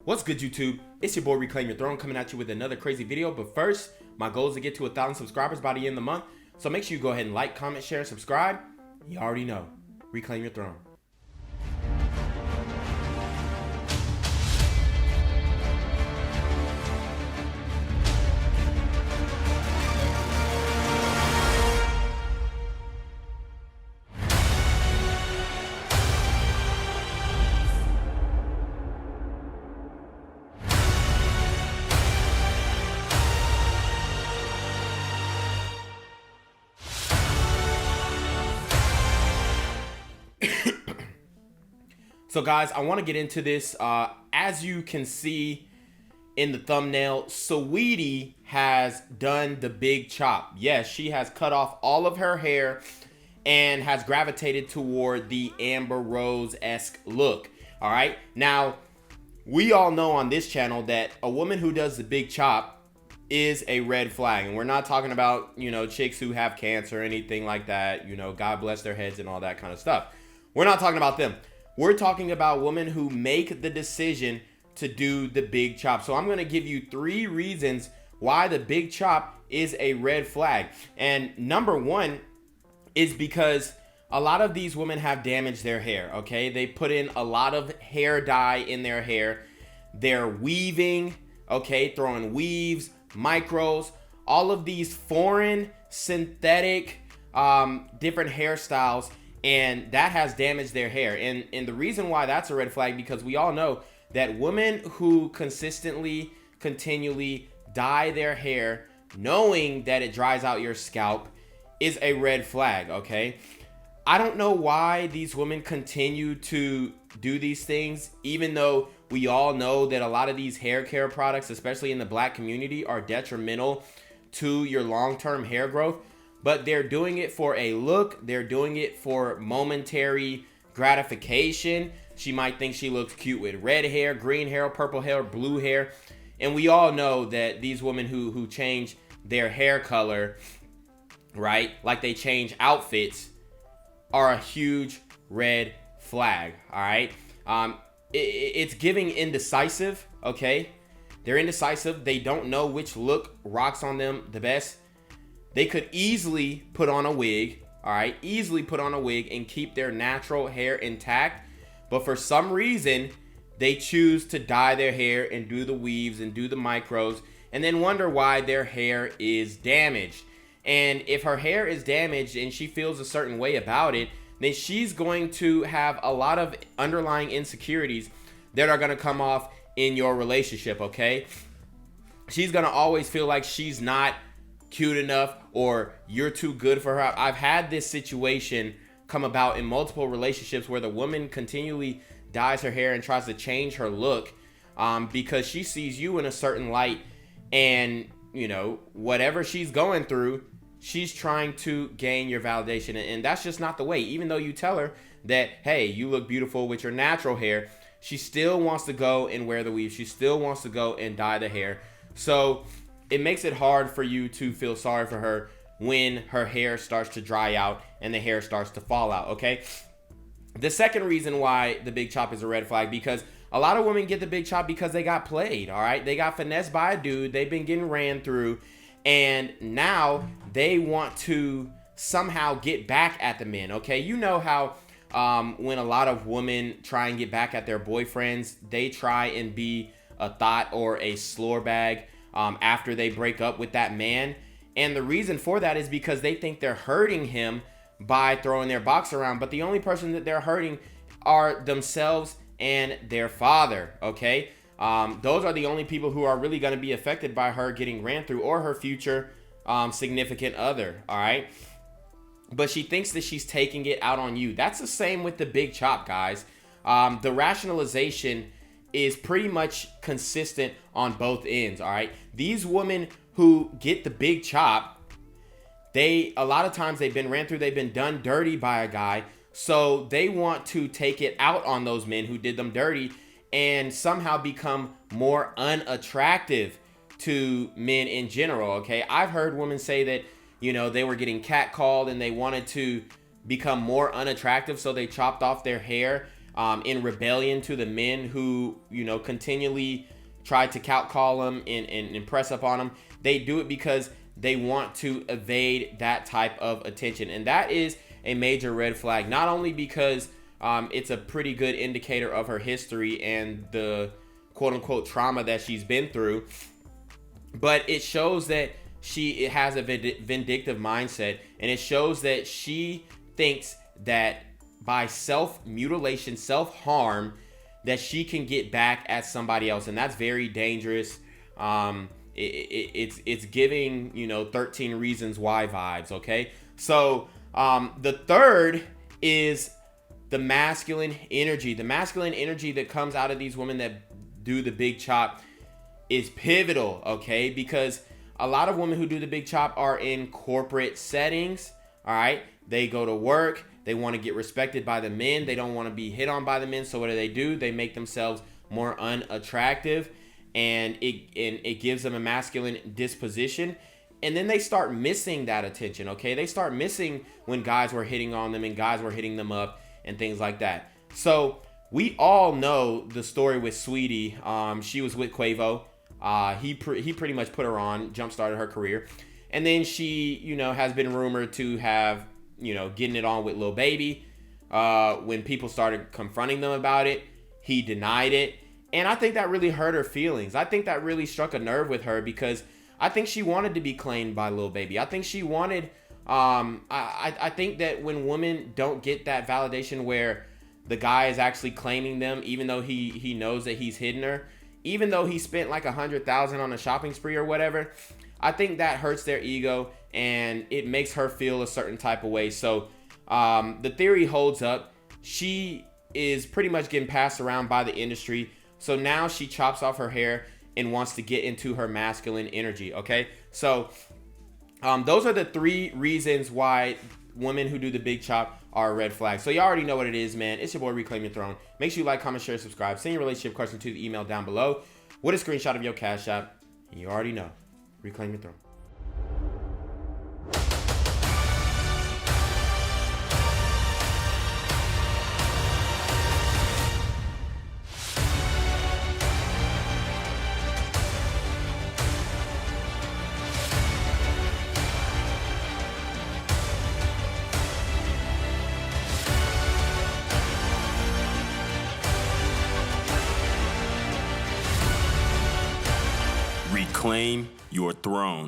What's good, YouTube? It's your boy Reclaim Your Throne coming at you with another crazy video. But first, my goal is to get to 1,000 subscribers by the end of the month. So make sure you go ahead and like, comment, share, and subscribe. You already know. Reclaim your throne. So guys, I want to get into this. As you can see in the thumbnail, Saweetie has done the big chop. Yes, she has cut off all of her hair and has gravitated toward the Amber Rose-esque look. All right. Now, we all know on this channel that a woman who does the big chop is a red flag. And we're not talking about, chicks who have cancer or anything like that. God bless their heads and all that kind of stuff. We're not talking about them. We're talking about women who make the decision to do the big chop. So I'm going to give you 3 reasons why the big chop is a red flag. And number 1 is because a lot of these women have damaged their hair, okay? They put in a lot of hair dye in their hair. They're weaving, okay? Throwing weaves, micros, all of these foreign, synthetic, different hairstyles. And that has damaged their hair. And the reason why that's a red flag, because we all know that women who continually dye their hair, knowing that it dries out your scalp, is a red flag, okay? I don't know why these women continue to do these things, even though we all know that a lot of these hair care products, especially in the black community, are detrimental to your long-term hair growth. But they're doing it for a look. They're doing it for momentary gratification. She might think she looks cute with red hair, green hair, purple hair, blue hair. And we all know that these women who change their hair color, right, like they change outfits, are a huge red flag, all right? It's giving indecisive, okay? They're indecisive. They don't know which look rocks on them the best. They could easily put on a wig, all right? Easily put on a wig and keep their natural hair intact. But for some reason, they choose to dye their hair and do the weaves and do the micros and then wonder why their hair is damaged. And if her hair is damaged and she feels a certain way about it, then she's going to have a lot of underlying insecurities that are going to come off in your relationship, okay? She's going to always feel like she's not cute enough or you're too good for her. I've had this situation come about in multiple relationships where the woman continually dyes her hair and tries to change her look because she sees you in a certain light, and whatever she's going through, she's trying to gain your validation. And that's just not the way. Even though you tell her that, hey, you look beautiful with your natural hair, she still wants to go and wear the weave. She still wants to go and dye the hair. So it makes it hard for you to feel sorry for her when her hair starts to dry out and the hair starts to fall out, okay? The second reason why the big chop is a red flag, because a lot of women get the big chop because they got played, all right? They got finessed by a dude. They've been getting ran through, and now they want to somehow get back at the men, okay? You know how when a lot of women try and get back at their boyfriends, they try and be a thought or a slore bag after they break up with that man. And the reason for that is because they think they're hurting him by throwing their box around. But the only person that they're hurting are themselves and their father, okay? Those are the only people who are really going to be affected by her getting ran through, or her future significant other, all right? But she thinks that she's taking it out on you. That's the same with the big chop, guys. The rationalization is pretty much consistent on both ends, all right? These women who get the big chop, a lot of times they've been ran through, they've been done dirty by a guy, so they want to take it out on those men who did them dirty and somehow become more unattractive to men in general, okay? I've heard women say that, they were getting catcalled and they wanted to become more unattractive, so they chopped off their hair in rebellion to the men who, you know, continually try to call them and press up on them. They do it because they want to evade that type of attention. And that is a major red flag, not only because it's a pretty good indicator of her history and the quote unquote trauma that she's been through, but it shows that she has a vindictive mindset, and it shows that she thinks that by self-mutilation, self-harm, that she can get back at somebody else, and that's very dangerous. It's giving, you know, 13 Reasons Why vibes. Okay, so the third is the masculine energy. The masculine energy that comes out of these women that do the big chop is pivotal, okay? Because a lot of women who do the big chop are in corporate settings, all right? They go to work. They want to get respected by the men. They don't want to be hit on by the men. So what do? They make themselves more unattractive, and it gives them a masculine disposition. And then they start missing that attention, okay? They start missing when guys were hitting on them and guys were hitting them up and things like that. So we all know the story with Saweetie. She was with Quavo. He pretty much put her on, jump-started her career. And then she, you know, has been rumored to have, you know, getting it on with Lil Baby. When people started confronting them about it, he denied it. And I think that really hurt her feelings. I think that really struck a nerve with her, because I think she wanted to be claimed by Lil Baby. I think she wanted, I think that when women don't get that validation where the guy is actually claiming them, even though he knows that he's hidden her, even though he spent like $100,000 on a shopping spree or whatever, I think that hurts their ego and it makes her feel a certain type of way. So the theory holds up. She is pretty much getting passed around by the industry. So now she chops off her hair and wants to get into her masculine energy, okay? So those are the 3 reasons why women who do the big chop are a red flag. So you already know what it is, man. It's your boy, Reclaim Your Throne. Make sure you like, comment, share, subscribe. Send your relationship question to the email down below with a screenshot of your Cash App. And you already know, Reclaim Your Throne. Reclaim your throne.